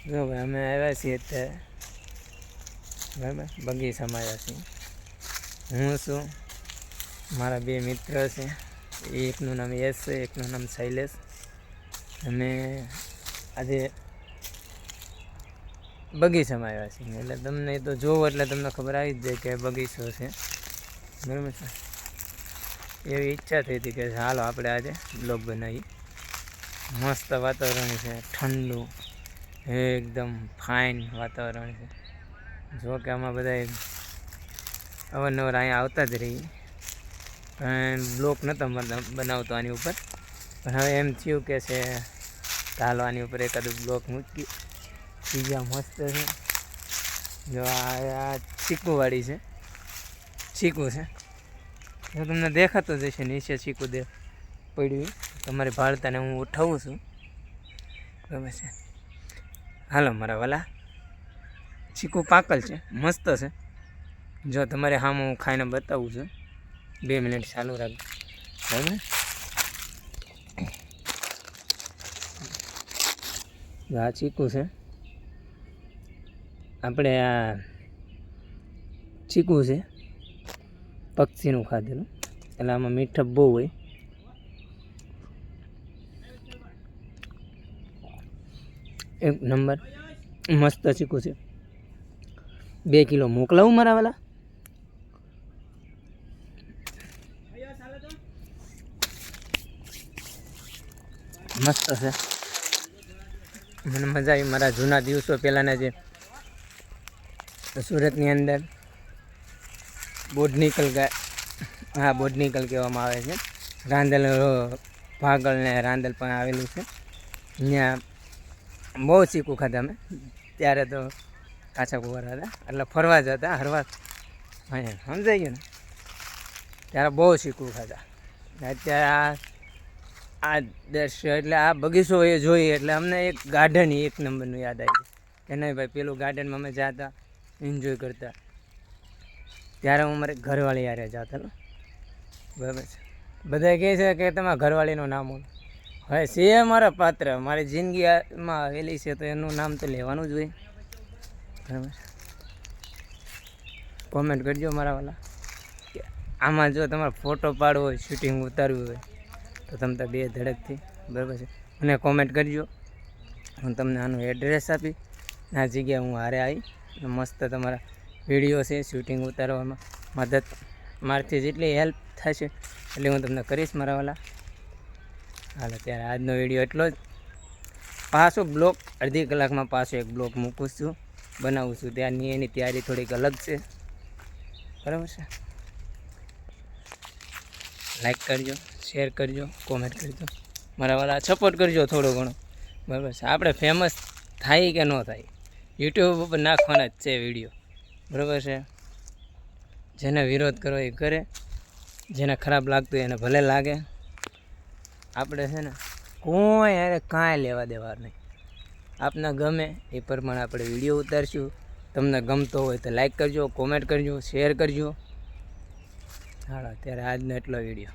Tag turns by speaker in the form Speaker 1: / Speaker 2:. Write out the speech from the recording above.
Speaker 1: જો ભાઈ અમે આવ્યા છીએ અત્યારે બરાબર બગીચામાં આવ્યા છીએ. હું છું, મારા બે મિત્ર છે, એકનું નામ યશ છે, એકનું નામ શૈલેષ. અમે આજે બગીચામાં આવ્યા છીએ એટલે તમને તો જોવો એટલે તમને ખબર આવી જ જાય કે બગીચો છે બરાબર છે. એવી ઈચ્છા થઈ હતી કે હાલો આપણે આજે બ્લોગ બનાવીએ. મસ્ત વાતાવરણ છે, ઠંડુ એકદમ ફાઇન વાતાવરણ છે. જો કે આમાં બધા અવારનવાર અહીંયા આવતા જ રહીએ, પણ બ્લોક નહોતો બનાવતો આની ઉપર. પણ હવે એમ થયું કે છે હાલો આની ઉપર એકાદું બ્લોક મૂકી. બીજા મસ્ત છે. જો આ ચીકુવાડી છે, ચીકુ છે. જો તમને દેખાતો જ હશે નીચે ચીકુ પડ્યું. તમારી ભાળતાને હું ઉઠાવું છું બરાબર છે. હાલો મારા વાલા, ચીકુ પાકલ છે, મસ્ત છે. જો તમારે સામે હું ખાઈને બતાવું છું. 2 મિનિટ ચાલુ રાખ બરાબર. આ ચીકુ છે, આપણે આ ચીકુ છે પક્ષીનું ખાધેલું, એટલે આમાં મીઠા બહુ હોય. એક નંબર મસ્ત ચીકુ છે. 2 કિલો મોકલાવું મારા વાલા. મસ્ત છે, મને મજા આવી. મારા જૂના દિવસો પહેલાંના જે સુરતની અંદર બોડનીકલ હા બોડનીકલ કહેવામાં આવે છે. રાંદલ ભાગલ ને રાંદલ પણ આવેલું છે. ત્યાં બહુ ચીકુ ખાધા અમે. ત્યારે તો કાચા કુંવર હતા એટલે ફરવા જતા હરવા, સમજાઈ ગયું ને. ત્યારે બહુ ચીકુ ખાધા. અત્યારે આ દૃશ્ય એટલે આ બગીચો એ જોઈએ એટલે અમને એક ગાર્ડન એક નંબરનું યાદ આવી જાય કે નહીં ભાઈ પેલું ગાર્ડનમાં અમે જતા એન્જોય કરતા. ત્યારે હું મારી ઘરવાળી યારે જતો બરાબર છે. બધા કહે છે કે તમારા ઘરવાળીનું નામ બોલો. હવે છે મારા પાત્ર, મારી જિંદગીમાં આવેલી છે તો એનું નામ તો લેવાનું જ હોય બરાબર. કોમેન્ટ કરજો મારા વાલા કે આમાં જો તમારે ફોટો પાડવો હોય, શૂટિંગ ઉતારવું હોય તો તમે તો 2 ધડકથી બરાબર છે મને કોમેન્ટ કરજો. હું તમને આનું એડ્રેસ આપી આ જગ્યાએ હું હારે આવી મસ્ત તમારા વિડીયો છે શૂટિંગ ઉતારવામાં મદદ મારથી જેટલી હેલ્પ થશે એટલે હું તમને કરીશ મારા વાલા. હાલો ત્યારે આજનો વિડીયો એટલો જ. પાછો બ્લોગ અડધી કલાકમાં પાછો એક બ્લોગ મૂકું છું, બનાવું છું. ત્યારની એની તૈયારી થોડીક અલગ છે બરાબર છે. લાઈક કરજો, શેર કરજો, કોમેન્ટ કરજો મારા વાલા. સપોર્ટ કરજો થોડો ઘણો બરાબર છે. આપણે ફેમસ થાય કે ન થાય યુટ્યુબ ઉપર નાખવાના જ છે વિડીયો બરાબર છે. જેને વિરોધ કરો એ કરે, જેને ખરાબ લાગતું એને ભલે લાગે. આપણે છે ને કોઈ યારે કાંઈ લેવા દેવા નહીં. આપને ગમે એ પ્રમાણે આપણે વિડીયો ઉતારશું. તમને ગમતો હોય તો લાઈક કરજો, કોમેન્ટ કરજો, શેર કરજો. હાલો ત્યારે આજનો એટલો વિડીયો.